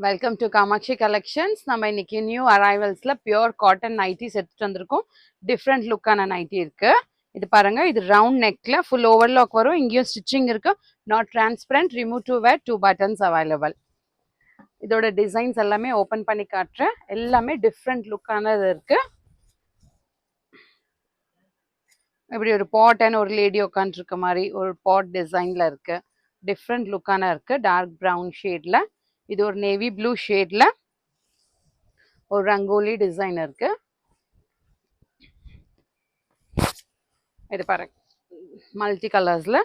Welcome to Kamakshi collections. நம்ம இன்னைக்கு new அரைவல்ஸ்ல pure cotton nighties எடுத்துட்டு வந்திருக்கோம். டிஃப்ரெண்ட் லுக்கான நைட்டி இருக்கு. இது பாருங்க, இது ரவுண்ட் நெக்ல ஃபுல் ஓவர்லாக் வரும். இங்கேயும் ஸ்டிச்சிங் இருக்கு. Not transparent, remove to wear, 2 buttons available. இதோட டிசைன்ஸ் எல்லாமே ஓபன் பண்ணி காட்டுறேன். எல்லாமே டிஃப்ரெண்ட் லுக்கானது இருக்கு. இப்படி ஒரு பாட் அண்ட் ஒரு லேடி உட்காந்துருக்க மாதிரி ஒரு பாட் டிசைன்ல இருக்கு. டிஃப்ரெண்ட் லுக்கான இருக்கு. டார்க் ப்ரௌன் ஷேட்ல, இது ஒரு நேவி ப்ளூ ஷேட்ல ஒரு ரங்கோலி டிசைன் இருக்கு. இது பாருங்க, மல்டி கலர்ஸ்ல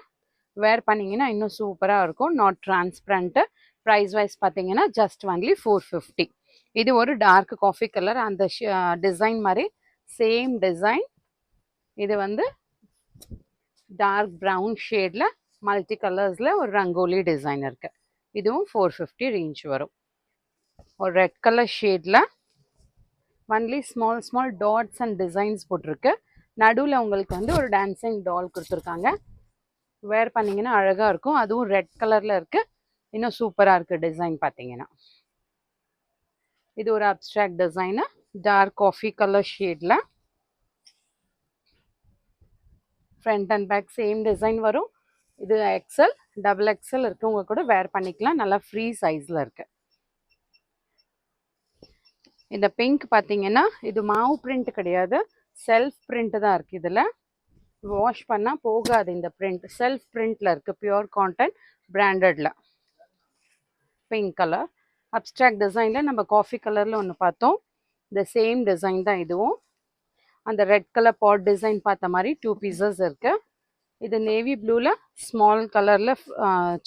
வேர் பண்ணீங்கன்னா இன்னும் சூப்பரா இருக்கும். Not transparent. ப்ரைஸ் வைஸ் பார்த்தீங்கன்னா ஜஸ்ட் ஒன்லி 450. இது ஒரு டார்க் காஃபி கலர், அந்த டிசைன் மாதிரி சேம் டிசைன். இது வந்து டார்க் ப்ரௌன் ஷேட்ல மல்டி கலர்ஸ்ல ஒரு ரங்கோலி டிசைன் இருக்கு. இதுவும் 450 ரேஞ்ச் வரும். ஒரு ரெட் கலர் ஷேட்ல only small small dots and designs போட்டிருக்கு. நடுவில் உங்களுக்கு வந்து ஒரு டான்சிங் டால் கொடுத்துருக்காங்க. வேர் பண்ணிங்கன்னா அழகாக இருக்கும். அதுவும் ரெட் கலரில் இருக்குது. இன்னும் சூப்பராக இருக்குது டிசைன் பார்த்தீங்கன்னா. இது ஒரு abstract design, dark coffee colour ஷேடில். Front and back same design வரும். இது எக்ஸல், டபுள் எக்ஸல் இருக்கவங்க கூட வேர் பண்ணிக்கலாம். நல்லா ஃப்ரீ சைஸில் இருக்குது. இந்த பிங்க் பார்த்தீங்கன்னா இது மாவு பிரிண்ட் கிடையாது, செல்ஃப் பிரிண்ட் தான் இருக்குது. இதில் வாஷ் பண்ணால் போகாது. இந்த பிரிண்ட் செல்ஃப் பிரிண்டில் இருக்குது. பியூர் காட்டன் பிராண்டடில். பிங்க் கலர் அப்ட்ராக்ட் டிசைனில் நம்ம காஃபி கலரில் ஒன்று பார்த்தோம். இந்த சேம் டிசைன் தான் இதுவும். அந்த ரெட் கலர் பாட் டிசைன் பார்த்த மாதிரி 2 பீசஸ் இருக்குது. இது நேவி ப்ளூவில் ஸ்மால் கலரில்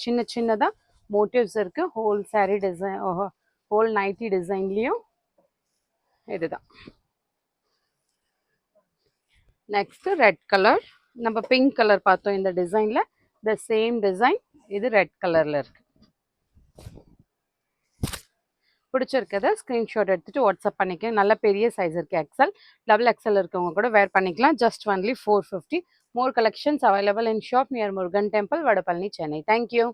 சின்ன சின்னதாக மோட்டிவ்ஸ் இருக்குது. Whole sari design, whole nighty டிசைன்லேயும் இதுதான். நெக்ஸ்ட் ரெட் கலர், நம்ம பிங்க் கலர் பார்த்தோம் இந்த டிசைன்ல. த சேம் டிசைன், இது ரெட் கலர்ல இருக்கு. பிடிச்சிருக்கத ஸ்கிரீன்ஷாட் எடுத்துட்டு வாட்ஸ்அப் பண்ணிக்கலாம். நல்ல பெரிய சைஸ் இருக்கு. எக்ஸல், டபுள் எக்ஸல் இருக்கவங்க கூட வேர் பண்ணிக்கலாம். Just only 450. More collections available in shop near Murugan temple, Vadapalani, Chennai. Thank you.